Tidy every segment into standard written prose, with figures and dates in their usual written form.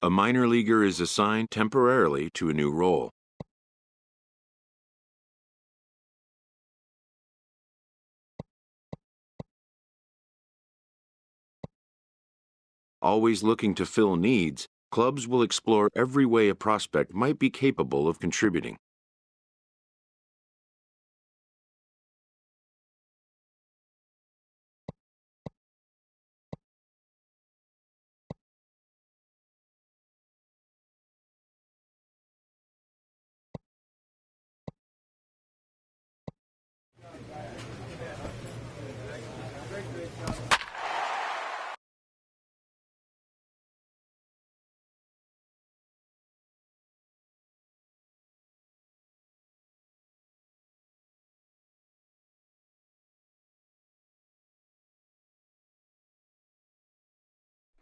A minor leaguer is assigned temporarily to a new role. Always looking to fill needs, clubs will explore every way a prospect might be capable of contributing.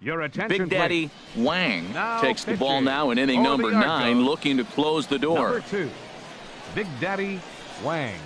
Your attention, Big Daddy Wang now takes the ball pitching. now in inning number 9, looking to close the door. Number 2, Big Daddy Wang.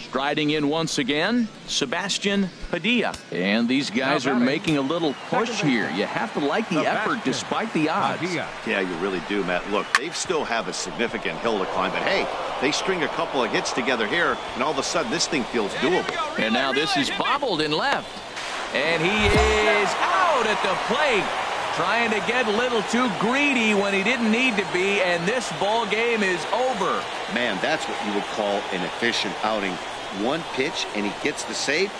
Striding in once again, Sebastian Padilla. And these guys are making a little push here. You have to like the effort despite the odds. Yeah, you really do, Matt. Look, they still have a significant hill to climb, but hey, they string a couple of hits together here, and all of a sudden this thing feels doable. And now this is bobbled in left. And he is out at the plate. Trying to get a little too greedy when he didn't need to be, and this ball game is over. Man, that's what you would call an efficient outing. One pitch, and he gets the save.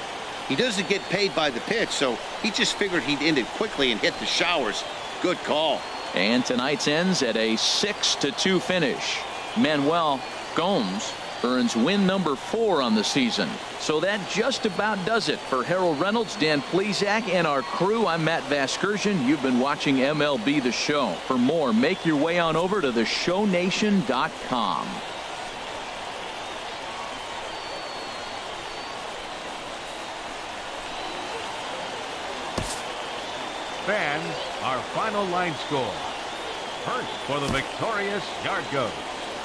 He doesn't get paid by the pitch, so he just figured he'd end it quickly and hit the showers. Good call. And tonight's ends at a 6-2 finish. Manuel Gomes earns win number 4 on the season. So that just about does it. For Harold Reynolds, Dan Plesac, and our crew, I'm Matt Vasgersian. You've been watching MLB The Show. For more, make your way on over to theshownation.com. Fans, our final line score. First for the victorious Yard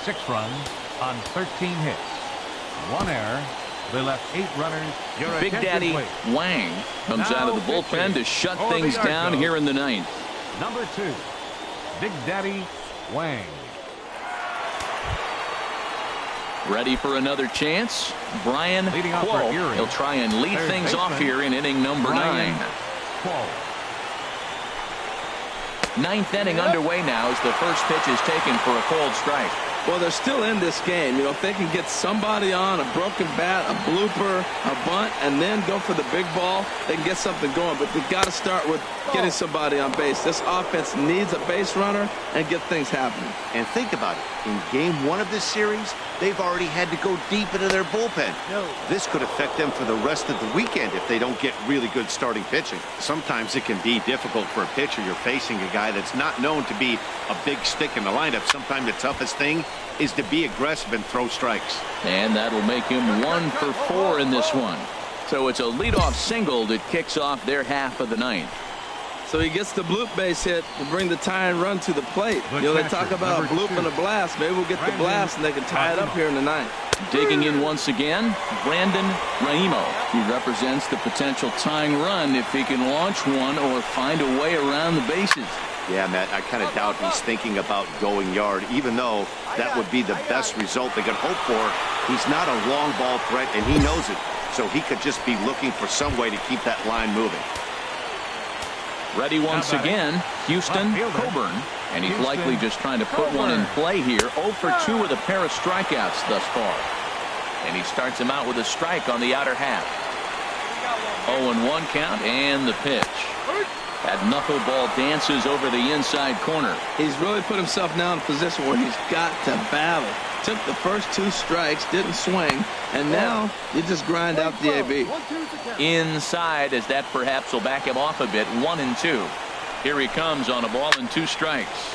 6 runs on 13 hits. 1 error. They left 8 runners. Big Daddy Wang comes out of the bullpen to shut things down here in the 9th. Number 2, Big Daddy Wang. Ready for another chance. Brian Quo. He'll try and lead things off here in inning number 9. 9th inning underway now as the first pitch is taken for a cold strike. Well, they're still in this game. You know, if they can get somebody on, a broken bat, a blooper, a bunt, and then go for the big ball, they can get something going. But they've got to start with getting somebody on base. This offense needs a base runner and get things happening. And think about it. In game 1 of this series, they've already had to go deep into their bullpen. This could affect them for the rest of the weekend if they don't get really good starting pitching. Sometimes it can be difficult for a pitcher. You're facing a guy that's not known to be a big stick in the lineup. Sometimes the toughest thing is to be aggressive and throw strikes. And that'll make him 1 for 4 in this one. So it's a leadoff single that kicks off their half of the 9th. So he gets the bloop base hit to bring the tying run to the plate. You know, they talk about a bloop and a blast. Maybe we'll get the blast and they can tie it up here in the ninth. Digging in once again, Brandon Raimo. He represents the potential tying run if he can launch one or find a way around the bases. Yeah, Matt, I kind of doubt he's thinking about going yard, even though that would be the best result they could hope for. He's not a long ball threat, and he knows it. So he could just be looking for some way to keep that line moving. Ready once again, Houston Coburn. And he's likely just trying to put one in play here. 0 for 2 with a pair of strikeouts thus far. And he starts him out with a strike on the outer half. 0-1 count and the pitch. That knuckleball dances over the inside corner. He's really put himself now in a position where he's got to battle. Took the first 2 strikes, didn't swing, and now you just grind out the AB. Inside, as that perhaps will back him off a bit. 1-2. Here he comes on a ball and 2 strikes.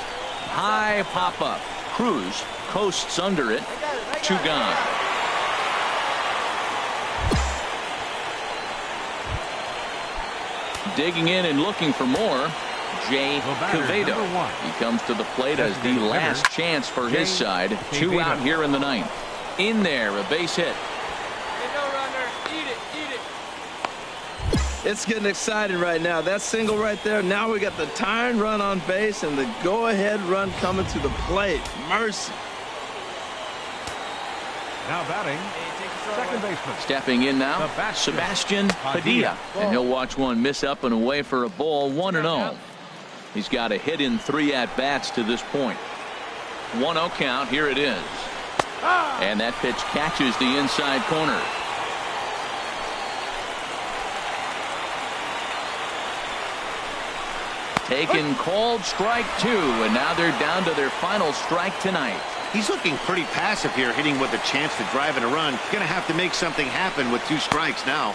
High pop up. Cruz coasts under it. 2 gone. Digging in and looking for more, Jay Quevedo. He comes to the plate as the last chance for his side. 2 out here in the ninth. In there, a base hit. It's getting exciting right now. That single right there. Now we got the tying run on base and the go-ahead run coming to the plate. Mercy. Now batting, second baseman. Stepping in now, Sebastian Padilla. And he'll watch one miss up and away for a ball. 1-0. He's got a hit in 3 at-bats to this point. 1-0 count. Here it is. And that pitch catches the inside corner. Taken, called, strike 2, and now they're down to their final strike tonight. He's looking pretty passive here, hitting with a chance to drive in a run. Going to have to make something happen with 2 strikes now.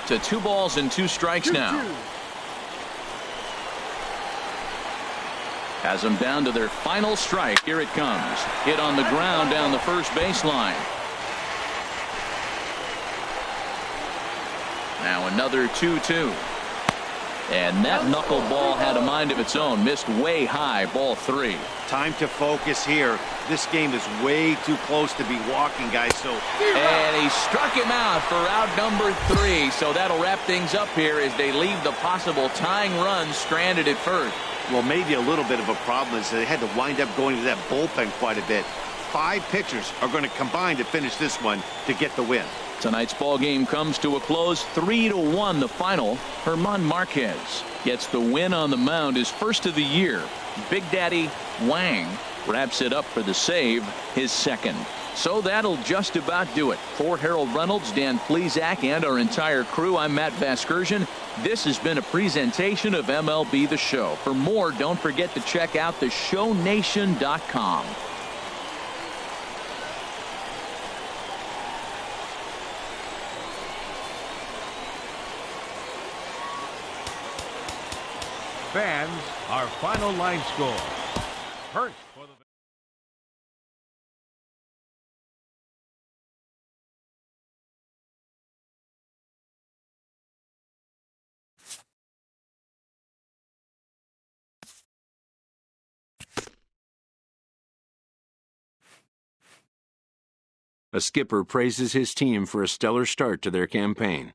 To 2 balls and 2 strikes now. Has them down to their final strike. Here it comes. Hit on the ground down the first baseline. Now another 2-2. And that knuckleball had a mind of its own. Missed way high. Ball 3. Time to focus here. This game is way too close to be walking, guys. So and he struck him out for out number 3. So that'll wrap things up here as they leave the possible tying run stranded at first. Well, maybe a little bit of a problem is they had to wind up going to that bullpen quite a bit. 5 pitchers are going to combine to finish this one to get the win. Tonight's ball game comes to a close. 3-1 the final. German Marquez gets the win on the mound, his first of the year. Big Daddy Wang wraps it up for the save, his second. So that'll just about do it. For Harold Reynolds, Dan Plesac, and our entire crew, I'm Matt Vasgersian. This has been a presentation of MLB The Show. For more, don't forget to check out theshownation.com. Fans, our final line score. Hurt for the... A skipper praises his team for a stellar start to their campaign.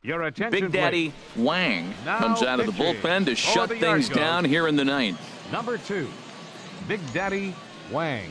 Your attention, Big Daddy Wang Now comes out of the pitching bullpen to for shut the things Yargos. down here in the ninth. Number 2, Big Daddy Wang.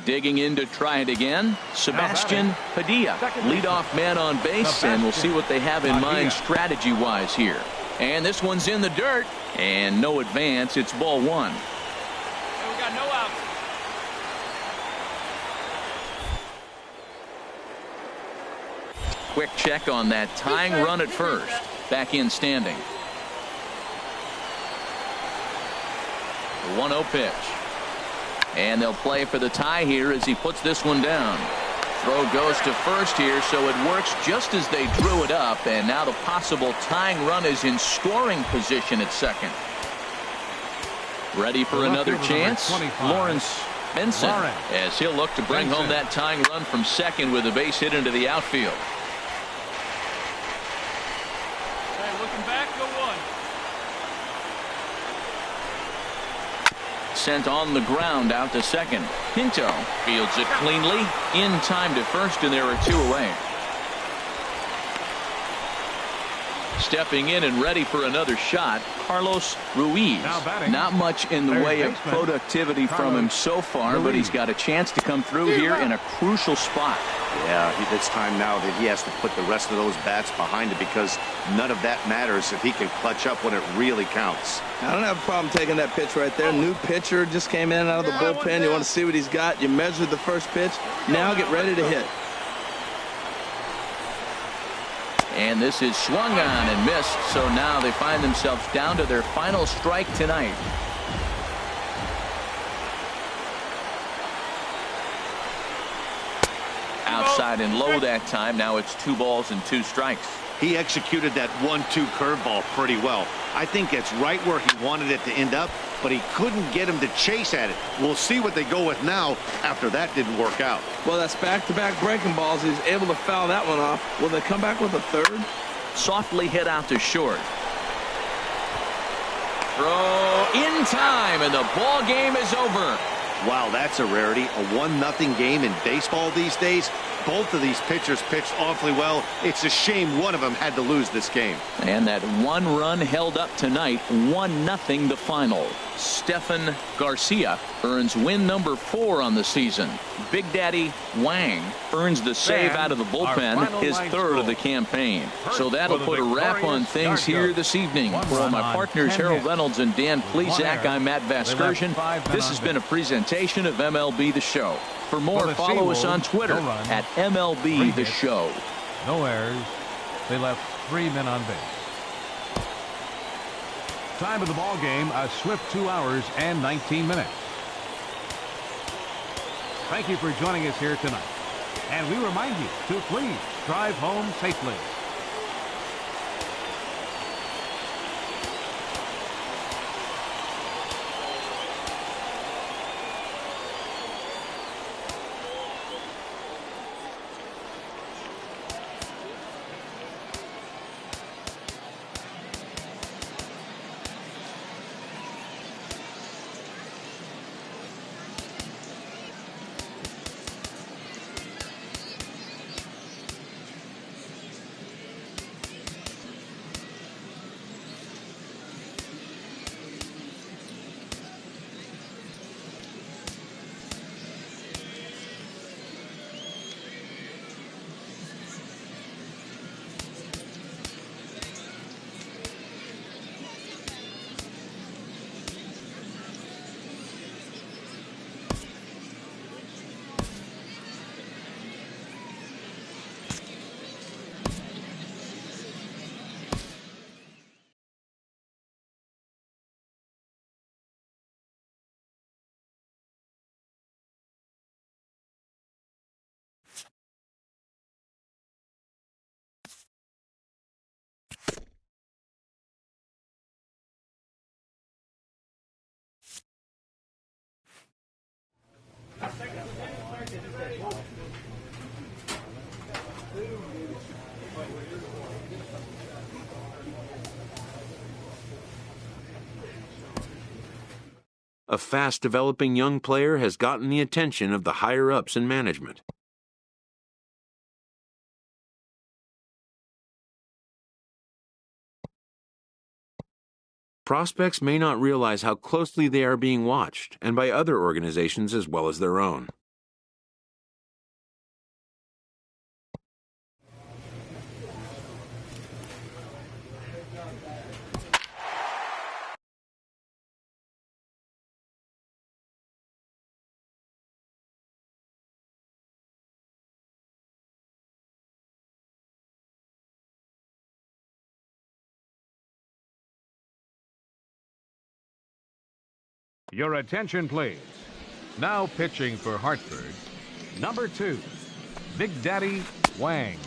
Digging in to try it again, Sebastian Padilla, leadoff man on base, and we'll see what they have in mind strategy-wise here. And this one's in the dirt, and no advance. It's ball 1. We got no outs. Quick check on that tying run at first. Back in standing. The 1-0 pitch. And they'll play for the tie here as he puts this one down. Throw goes to first here, so it works just as they drew it up, and now the possible tying run is in scoring position at second. Ready for another chance? Lawrence Benson, as he'll look to bring home that tying run from second with a base hit into the outfield. Hey, looking back, go 1. Sent on the ground out to second. Pinto fields it cleanly in time to first, and there are 2 away. Stepping in and ready for another shot, Carlos Ruiz. Not much in the way of productivity from him so far, but he's got a chance to come through here in a crucial spot. Yeah, it's time now that he has to put the rest of those bats behind it, because none of that matters if he can clutch up when it really counts. I don't have a problem taking that pitch right there. New pitcher just came in out of the bullpen. You want to see what he's got. You measure the first pitch. Now get ready to hit. And this is swung on and missed, so now they find themselves down to their final strike tonight. Outside and low that time. Now it's 2 balls and 2 strikes. He executed that 1-2 curveball pretty well. I think it's right where he wanted it to end up, but he couldn't get him to chase at it. We'll see what they go with now after that didn't work out. Well, that's back-to-back breaking balls. He's able to foul that one off. Will they come back with a third? Softly hit out to short. Throw in time, and the ball game is over. Wow, that's a rarity. A 1-0 game in baseball these days. Both of these pitchers pitched awfully well. It's a shame one of them had to lose this game. And that 1 run held up tonight. 1-0 the final. Stephan Garcia earns win number 4 on the season. Big Daddy Wang earns the save out of the bullpen, his 3rd of the campaign. So that'll put a wrap on things here this evening. For my partners Harold Reynolds and Dan Plesac, I'm Matt Vasgersian. This has been a presentation of MLB The Show. For more, follow us on Twitter at MLB The Show. No errors. They left 3 men on base. Time of the ball game, a swift 2 hours and 19 minutes. Thank you for joining us here tonight. And we remind you to please drive home safely. A fast-developing young player has gotten the attention of the higher-ups in management. Prospects may not realize how closely they are being watched, and by other organizations as well as their own. Your attention, please. Now pitching for Hartford, number 2, Big Daddy Wang.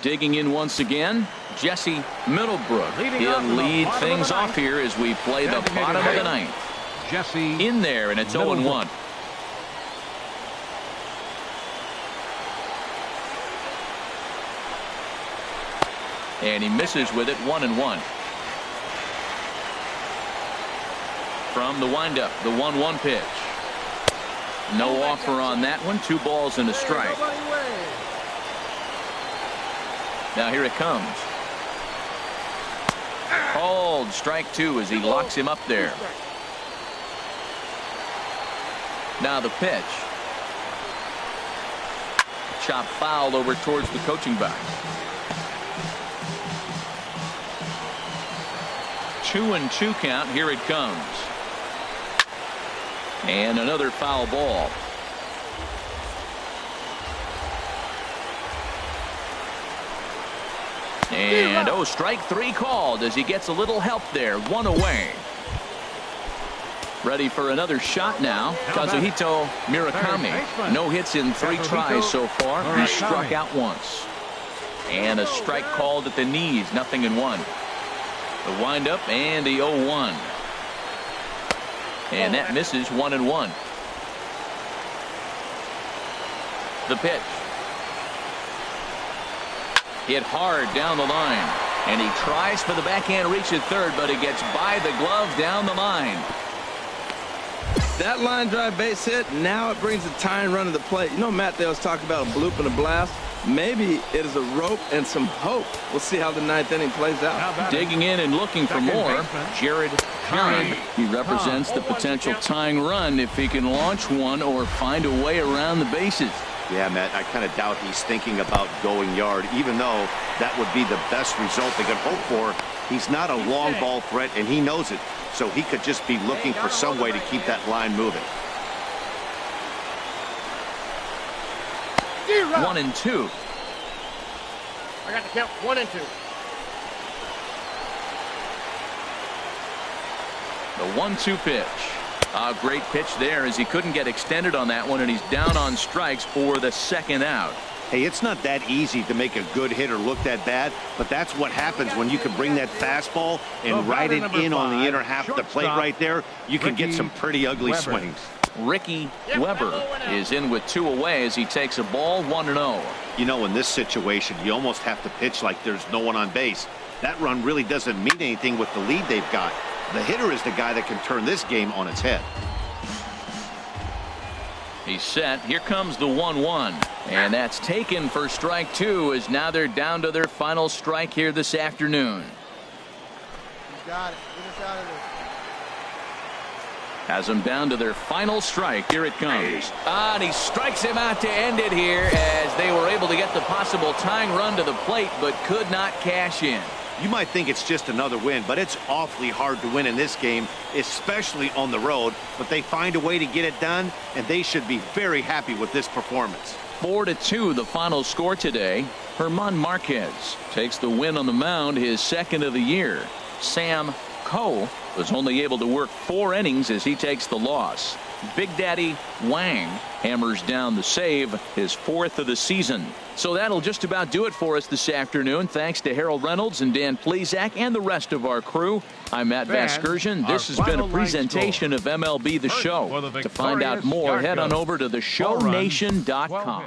Digging in once again, Jesse Middlebrook. He'll lead things off here as we play the bottom of the ninth. Jesse in there, and it's 0-1. And he misses with it, 1-1. From the windup, the 1-1 pitch. No offer on that one. 2 balls and a strike. Now here it comes. Called strike 2 as he locks him up there. Now the pitch. Chop foul over towards the coaching box. 2-2 count. Here it comes. And another foul ball. And strike 3 called as he gets a little help there. 1 away. Ready for another shot now. Kazuhito Murakami. No hits in 3 tries so far. He struck out once. And a strike called at the knees. 0-1. The windup and the 0-1. And that misses. 1-1. The pitch. Hit hard down the line. And he tries for the backhand reach at third, but it gets by the glove down the line. That line drive base hit, now it brings the tying run to the plate. You know, Matt, they was talking about a bloop and a blast. Maybe it is a rope and some hope. We'll see how the 9th inning plays out. Digging in and looking for more, Jared Hahn. He represents the potential tying run if he can launch one or find a way around the bases. Yeah, Matt, I kind of doubt he's thinking about going yard, even though that would be the best result they could hope for. He's not a long ball threat, and he knows it, so he could just be looking for some way to keep that line moving. 1-2. I got to count 1 and 2. The 1-2 pitch. A great pitch there as he couldn't get extended on that one, and he's down on strikes for the 2nd out. Hey, it's not that easy to make a good hitter look that bad, but that's what happens when you can bring that fastball and ride it in on the inner half of the plate right there. You can get some pretty ugly swings. Ricky Weber is in with 2 away as he takes a ball. 1-0. You know, in this situation, you almost have to pitch like there's no one on base. That run really doesn't mean anything with the lead they've got. The hitter is the guy that can turn this game on its head. He's set. Here comes the 1-1. And that's taken for strike two, as now they're down to their final strike here this afternoon. You got it. Get us out of this. Has them down to their final strike. Here it comes. And he strikes him out to end it here, as they were able to get the possible tying run to the plate but could not cash in. You might think it's just another win, but it's awfully hard to win in this game, especially on the road. But they find a way to get it done, and they should be very happy with this performance. 4-2 the final score today. German Marquez takes the win on the mound, his second of the year. Sam Coe was only able to work 4 innings as he takes the loss. Big Daddy Wang hammers down the save, his 4th of the season. So that'll just about do it for us this afternoon. Thanks to Harold Reynolds and Dan Plesac and the rest of our crew. I'm Matt Vasgersian. This has been a presentation of MLB The Show. To find out more, head on over to theshownation.com.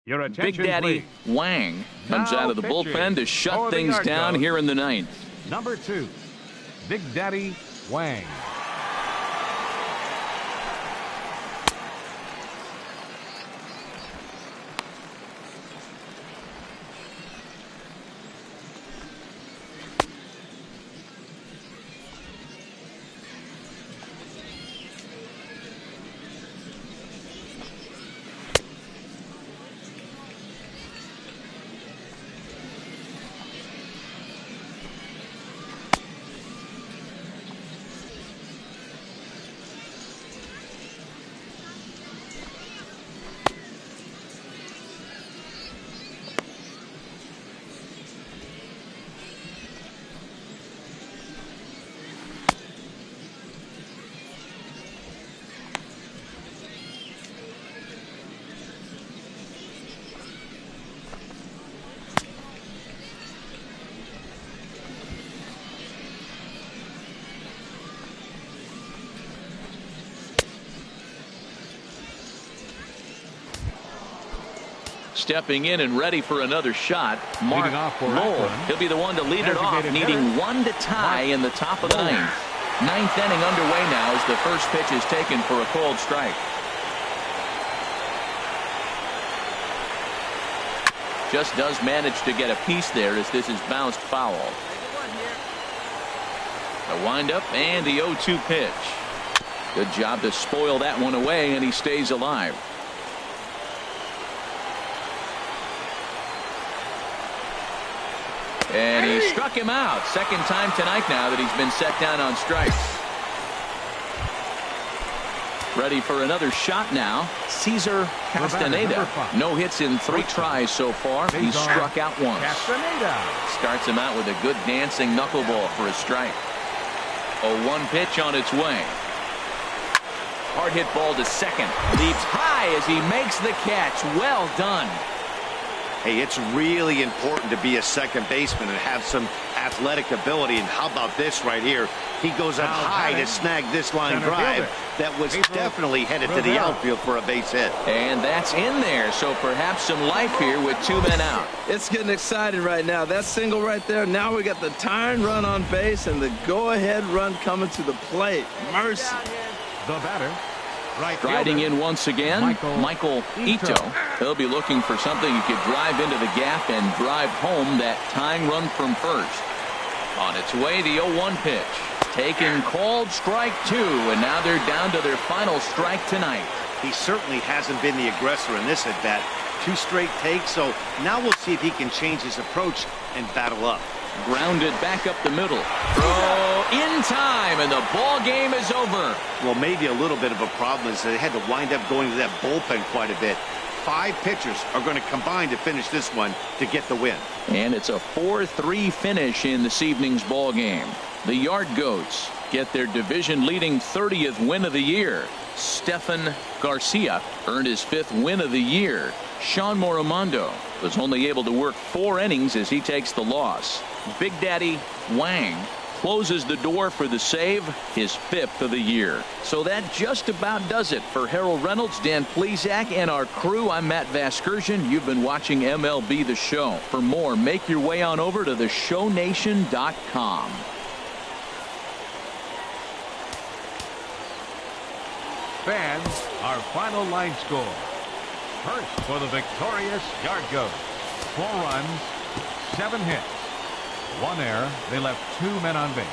Your Big attention, Daddy please. Wang comes Now out of the pitching bullpen to for shut the things Yard down Goat. here in the 9th. Number 2, Big Daddy Wang. Stepping in and ready for another shot, Mark Leading off for Lowell. Akron. He'll be the one to lead it off, Designated needing hitter, one to tie in the top of the Wang. ninth. Ninth inning underway now as the first pitch is taken for a called strike. Just does manage to get a piece there as this is bounced foul. The windup and the 0-2 pitch. Good job to spoil that one away, and he stays alive. And he struck him out. Second time tonight now that he's been set down on strikes. Ready for another shot now. Cesar Castaneda. No hits in 3 tries so far. He's struck out once. Starts him out with a good dancing knuckleball for a strike. 0-1 pitch on its way. Hard hit ball to second. Leaps high as he makes the catch. Well done. Hey, it's really important to be a second baseman and have some athletic ability. And how about this right here? He goes up high to snag this line drive that was definitely headed to the outfield for a base hit. And that's in there, so perhaps some life here with 2 men out. It's getting exciting right now. That single right there. Now we got the tying run on base and the go-ahead run coming to the plate. Mercy. The batter, right Striding fielder, in once again, Michael Ito. He'll be looking for something he could drive into the gap and drive home that tying run from first. On its way, the 0-1 pitch. Taken, called strike 2, and now they're down to their final strike tonight. He certainly hasn't been the aggressor in this at bat. 2 straight takes, so now we'll see if he can change his approach and battle up. Grounded back up the middle. Throw in time, and the ball game is over. Well, maybe a little bit of a problem is they had to wind up going to that bullpen quite a bit. 5 pitchers are going to combine to finish this one to get the win. And it's a 4-3 finish in this evening's ball game. The Yard Goats get their division-leading 30th win of the year. Stefan Garcia earned his 5th win of the year. Sean Morimondo was only able to work 4 innings as he takes the loss. Big Daddy Wang closes the door for the save, his 5th of the year. So that just about does it for Harold Reynolds, Dan Plesac, and our crew. I'm Matt Vasgersian. You've been watching MLB The Show. For more, make your way on over to theshownation.com. Fans, our final line score. First for the victorious Yard Goats. 4 runs, 7 hits. 1 error. They left 2 men on base.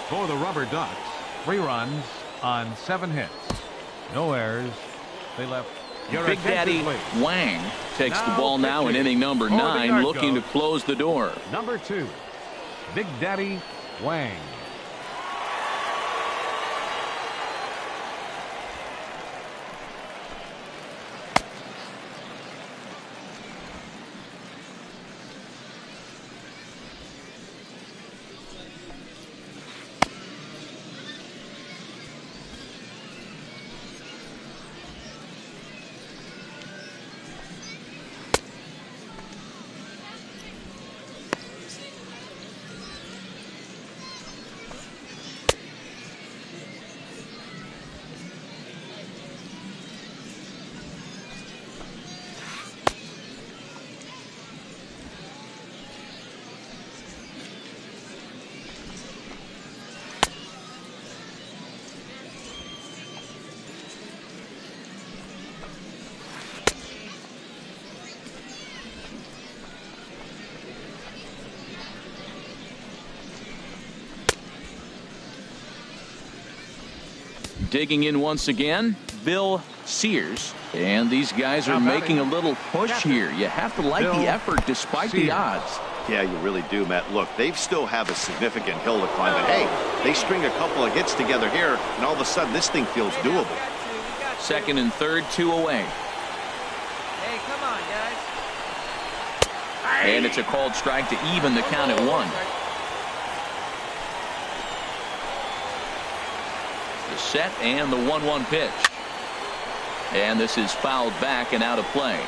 For the Rubber Ducks, 3 runs on 7 hits. No errors. They left. Big Daddy Wang takes the ball now in inning number 9, looking to close the door. Number 2, Big Daddy Wang. Digging in once again, Bill Sears. And these guys are making a little push here. You have to like the effort despite the odds. Yeah, you really do, Matt. Look, they still have a significant hill to climb, but hey, they string a couple of hits together here, and all of a sudden this thing feels doable. Second and third, 2 away. Hey, come on, guys. And it's a called strike to even the count at 1. The set and the 1-1 pitch. And this is fouled back and out of play.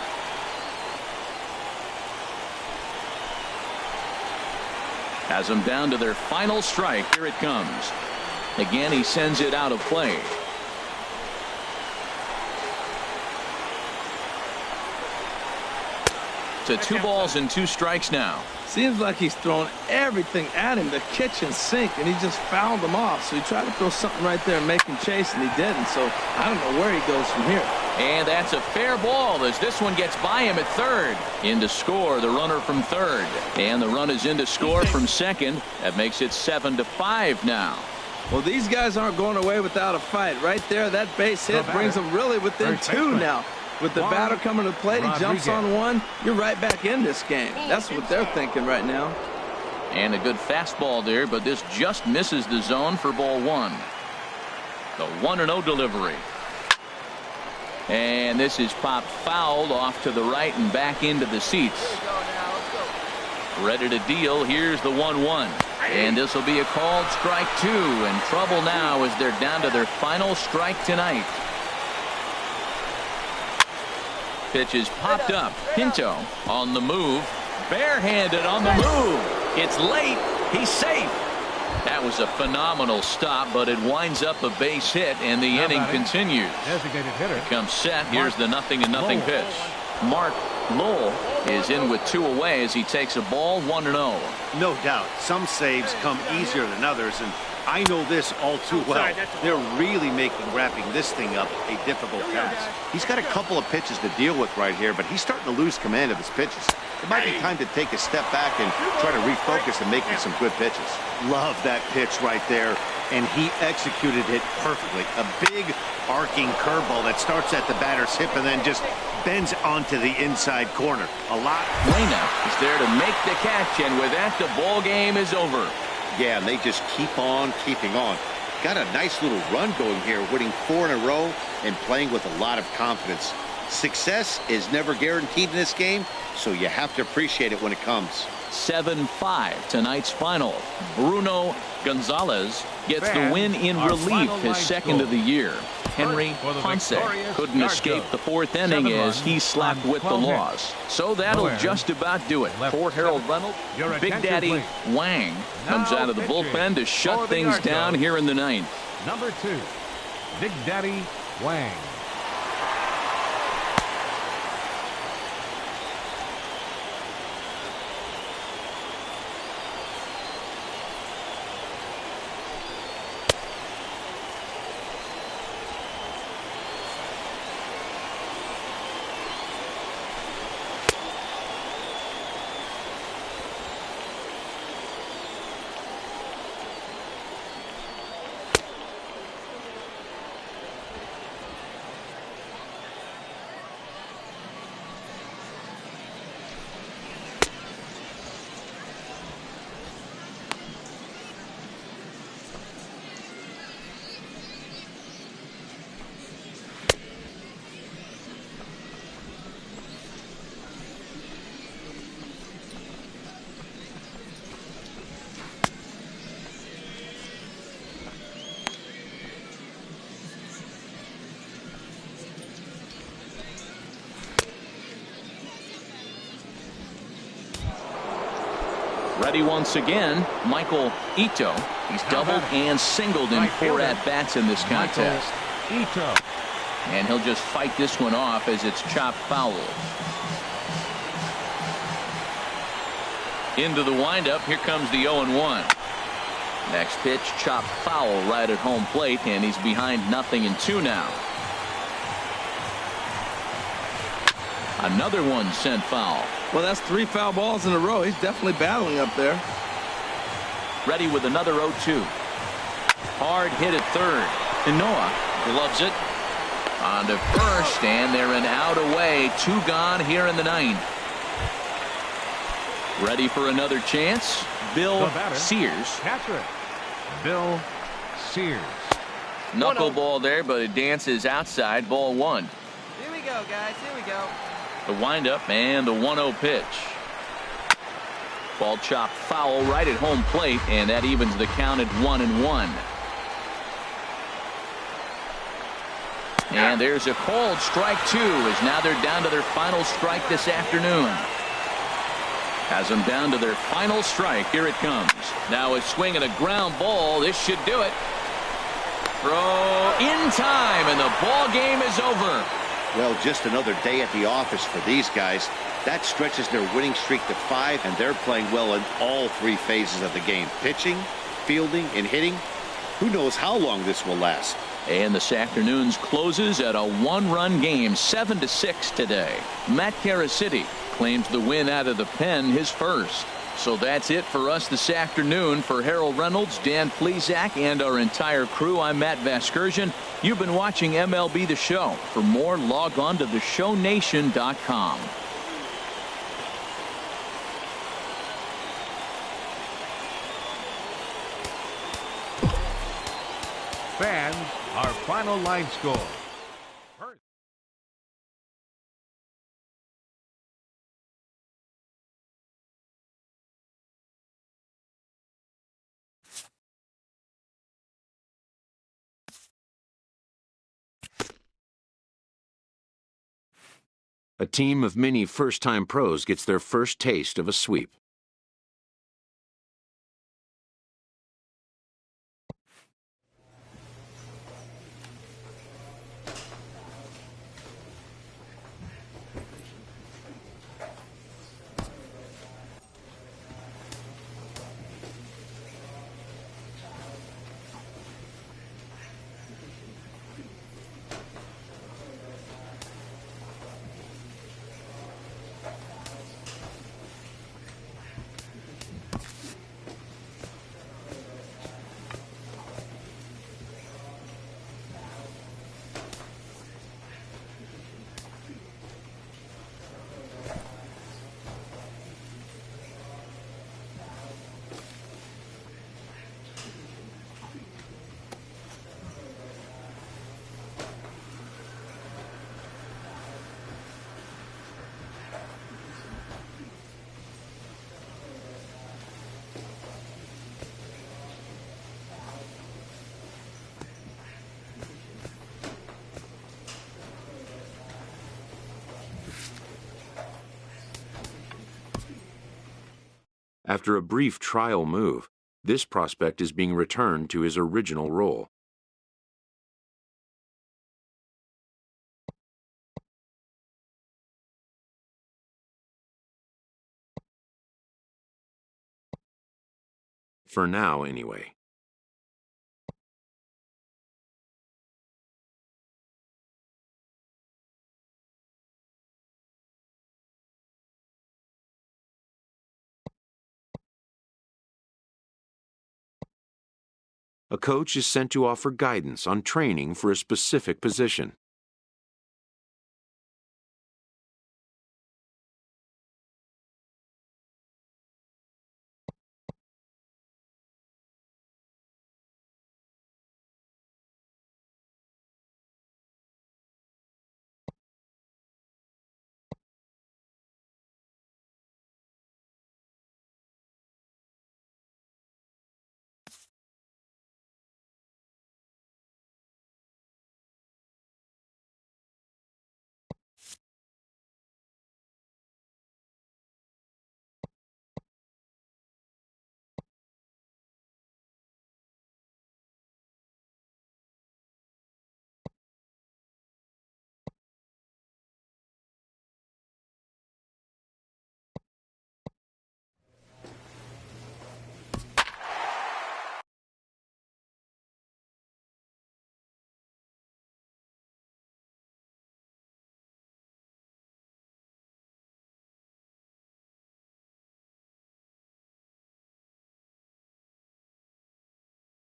Has them down to their final strike. Here it comes. Again, he sends it out of play. to 2 balls and 2 strikes now. Seems like he's thrown everything at him, the kitchen sink, and he just fouled them off. So he tried to throw something right there and make him chase, and he didn't. So I don't know where he goes from here. And that's a fair ball as this one gets by him at third. In to score the runner from third. And the run is in to score from second. That makes it 7-5 now. Well, these guys aren't going away without a fight. Right there, that base hit brings them really within 2 now. With the batter coming to the plate, he jumps on one. You're right back in this game. That's what they're thinking right now. And a good fastball there, but this just misses the zone for ball 1. The 1-0 delivery. And this is popped fouled off to the right and back into the seats. Ready to deal. Here's the 1-1. And this will be a called strike 2. In trouble now as they're down to their final strike tonight. Pitch is popped up. Pinto on the move. Barehanded on the move. It's late. He's safe. That was a phenomenal stop, but it winds up a base hit, and the inning continues. Designated hitter. It comes set. Here's the 0-0 pitch. Mark Lowell is in with 2 away as he takes a ball 1-0. No doubt. Some saves come easier than others, and I know this all too well. They're really making wrapping this thing up a difficult task. He's got a couple of pitches to deal with right here, but he's starting to lose command of his pitches. It might be time to take a step back and try to refocus and making some good pitches. Love that pitch right there, and he executed it perfectly. A big arcing curveball that starts at the batter's hip and then just bends onto the inside corner. Lena is there to make the catch, and with that, the ball game is over. Yeah, and they just keep on keeping on. Got a nice little run going here, winning 4 in a row and playing with a lot of confidence. Success is never guaranteed in this game, so you have to appreciate it when it comes. 7-5 tonight's final. Bruno Gonzalez gets the win in relief, his second of the year. Henry Ponce couldn't escape the 4th inning as he slapped with the loss. So that'll just about do it. For Harold Reynolds, Big Daddy Wang comes out of the bullpen to shut things down here in the 9th. Number 2, Big Daddy Wang. Ready once again, Michael Ito. He's doubled and singled in 4 at-bats in this contest. Ito. And he'll just fight this one off as it's chopped foul. Into the windup. Here comes the 0-1. Next pitch, chopped foul right at home plate, and he's behind 0-2 now. Another one sent foul. Well, that's 3 foul balls in a row. He's definitely battling up there. Ready with another 0-2. Hard hit at third. And Noah gloves it. On to first, and they're an out away. 2 gone here in the 9th. Ready for another chance. Bill Sears. Catcher, Bill Sears. Knuckleball there, but it dances outside. Ball 1. Here we go, guys. Here we go. The windup and the 1-0 pitch. Ball chopped foul right at home plate, and that evens the count at 1-1. And there's a called strike 2 as now they're down to their final strike this afternoon. Has them down to their final strike. Here it comes. Now a swing and a ground ball. This should do it. Throw in time, and the ball game is over. Well, just another day at the office for these guys. That stretches their winning streak to 5, and they're playing well in all 3 phases of the game. Pitching, fielding, and hitting. Who knows how long this will last. And this afternoon's closes at a 1-run game, 7-6 today. Matt Carasity claims the win out of the pen, his first. So that's it for us this afternoon. For Harold Reynolds, Dan Plesac, and our entire crew, I'm Matt Vasgersian. You've been watching MLB The Show. For more, log on to theshownation.com. Fans, our final line score. A team of many first-time pros gets their first taste of a sweep. After a brief trial move, this prospect is being returned to his original role. For now, anyway. A coach is sent to offer guidance on training for a specific position.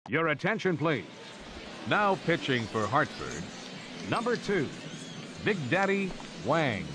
Your attention, please. Now pitching for Hartford, number 2, Big Daddy Wang.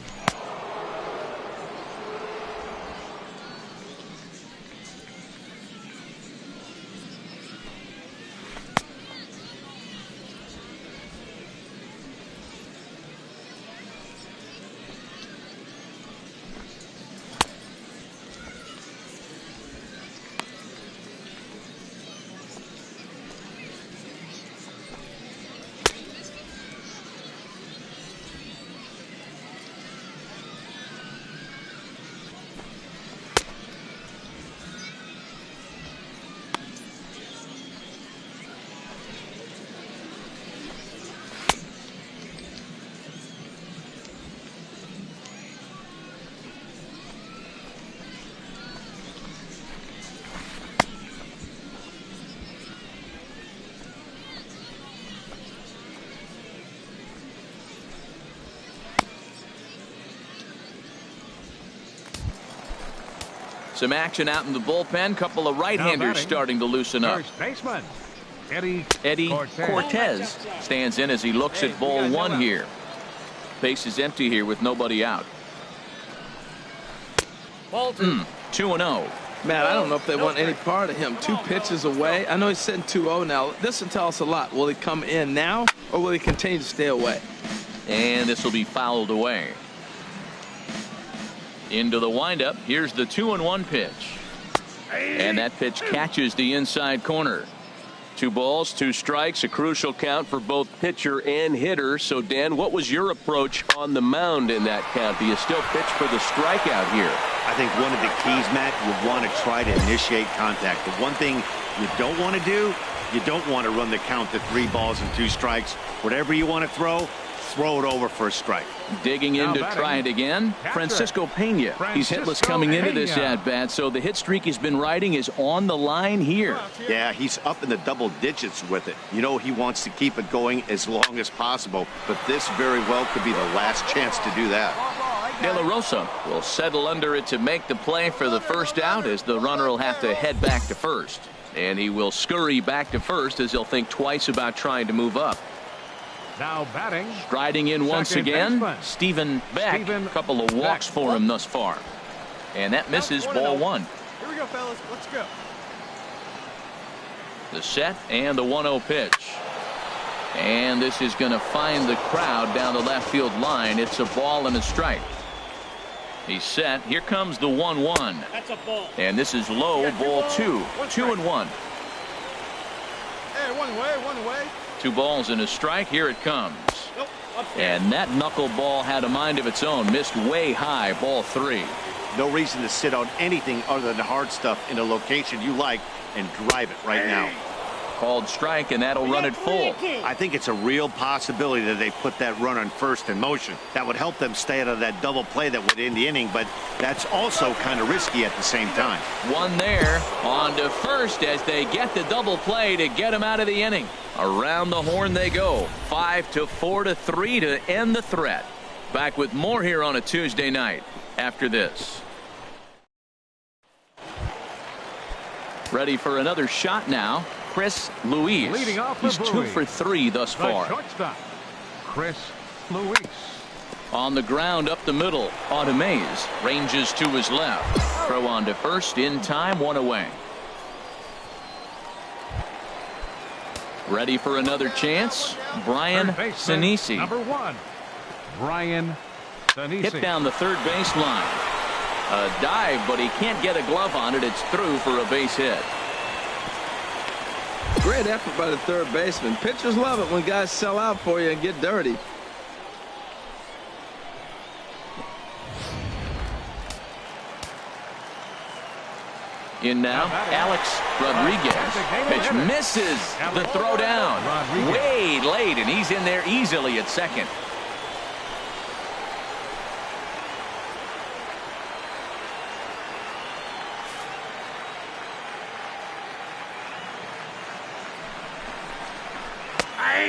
Some action out in the bullpen. Couple of right-handers starting to loosen up. First baseman Eddie Cortez stands in as he looks at ball one here. Base is empty here with nobody out. 2-0. Man, I don't know if they want any part of him. 2 pitches away. I know he's sitting 2-0 now. This will tell us a lot. Will he come in now, or will he continue to stay away? And this will be fouled away. Into the windup. Here's the 2-1 pitch. And that pitch catches the inside corner. 2 balls, 2 strikes, a crucial count for both pitcher and hitter. So, Dan, what was your approach on the mound in that count? Do you still pitch for the strikeout here? I think one of the keys, Matt, you want to try to initiate contact. The one thing you don't want to do, you don't want to run the count to 3 balls and 2 strikes. Whatever you want to throw it over for a strike. Digging in to try it again, Francisco Pena. He's hitless coming into this at-bat, so the hit streak he's been riding is on the line here. Yeah, he's up in the double digits with it. You know he wants to keep it going as long as possible, but this very well could be the last chance to do that. De La Rosa will settle under it to make the play for the first out, as the runner will have to head back to first. And he will scurry back to first as he'll think twice about trying to move up. Now batting. Striding in once again, Stephen Beck. A couple of walks for him thus far. And that misses ball 1. Here we go, fellas. Let's go. The set and the 1-0 pitch. And this is going to find the crowd down the left field line. It's a ball and a strike. He's set. Here comes the 1-1. That's a ball. And this is low, ball 2. 2-1. Hey, one away. 2 balls and a strike. Here it comes. Nope, and that knuckleball had a mind of its own. Missed way high. Ball 3. No reason to sit on anything other than the hard stuff in a location you like and drive it right now. Called strike, and that'll run it full. I think it's a real possibility that they put that run on first in motion. That would help them stay out of that double play that would end the inning, but that's also kind of risky at the same time. One there, on to first as they get the double play to get him out of the inning. Around the horn they go. 5-4-3 to end the threat. Back with more here on a Tuesday night after this. Ready for another shot now. Chris Luis. Leading off He's 2 for 3 thus far. The shortstop, Chris Luis. On the ground up the middle. Mays ranges to his left. Throw on to first in time. 1 away. Ready for another chance. Brian Sinisi. Number 1. Brian Sinisi. Hit down the third base line. A dive, but he can't get a glove on it. It's through for a base hit. Great effort by the third baseman. Pitchers love it when guys sell out for you and get dirty. In now, Alex Rodriguez. Pitch misses the throw down. Way late, and he's in there easily at second.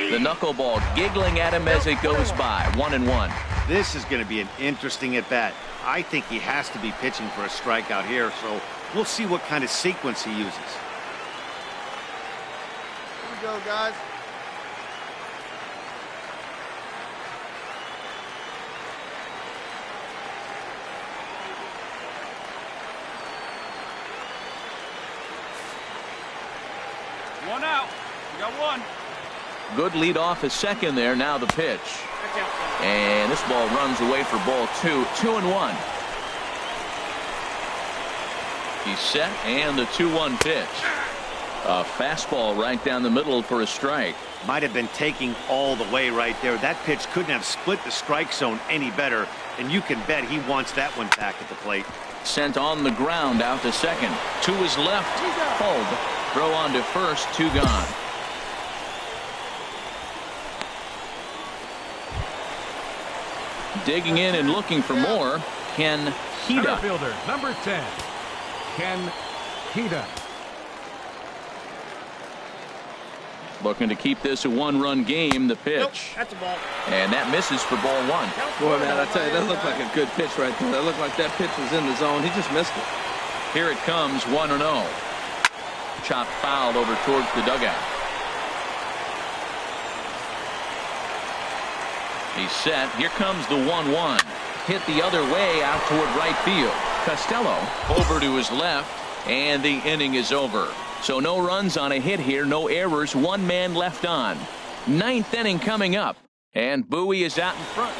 The knuckleball giggling at him as it goes by. 1-1. This is going to be an interesting at bat. I think he has to be pitching for a strikeout here, so we'll see what kind of sequence he uses. Here we go, guys. One out. We got one. Good lead off his second there. Now the pitch. And this ball runs away for ball 2. 2-1. He's set, and the 2-1 pitch. A fastball right down the middle for a strike. Might have been taking all the way right there. That pitch couldn't have split the strike zone any better, and you can bet he wants that one back at the plate. Sent on the ground out to second. To his left. Pulled. Throw on to first. 2 gone. Digging in and looking for more. Ken Hida. Center fielder, number 10. Ken Hida. Looking to keep this a 1-run game. The pitch. Nope, that's a ball. And that misses for ball 1. Boy, man, I tell you, that looked like a good pitch right there. That looked like that pitch was in the zone. He just missed it. Here it comes, 1-0. Chopped foul over towards the dugout. He's set. Here comes the 1-1. Hit the other way out toward right field. Costello over to his left, and the inning is over. So no runs on a hit here, no errors, one man left on. Ninth inning coming up, and Bowie is out in front.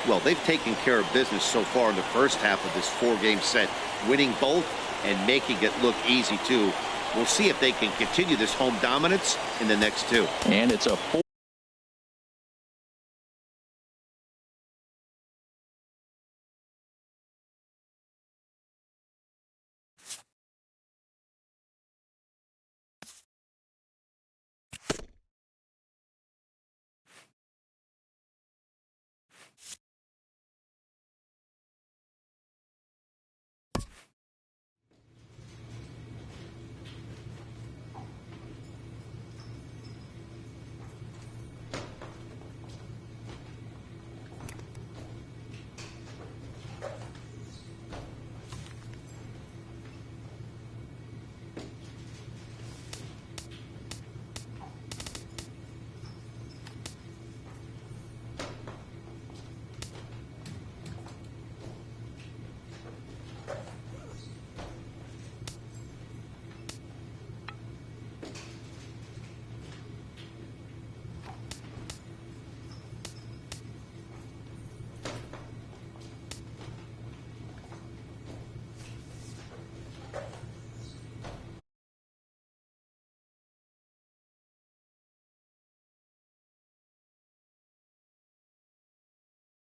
Well, they've taken care of business so far in the first half of this 4-game set, winning both and making it look easy too. We'll see if they can continue this home dominance in the next two. And it's a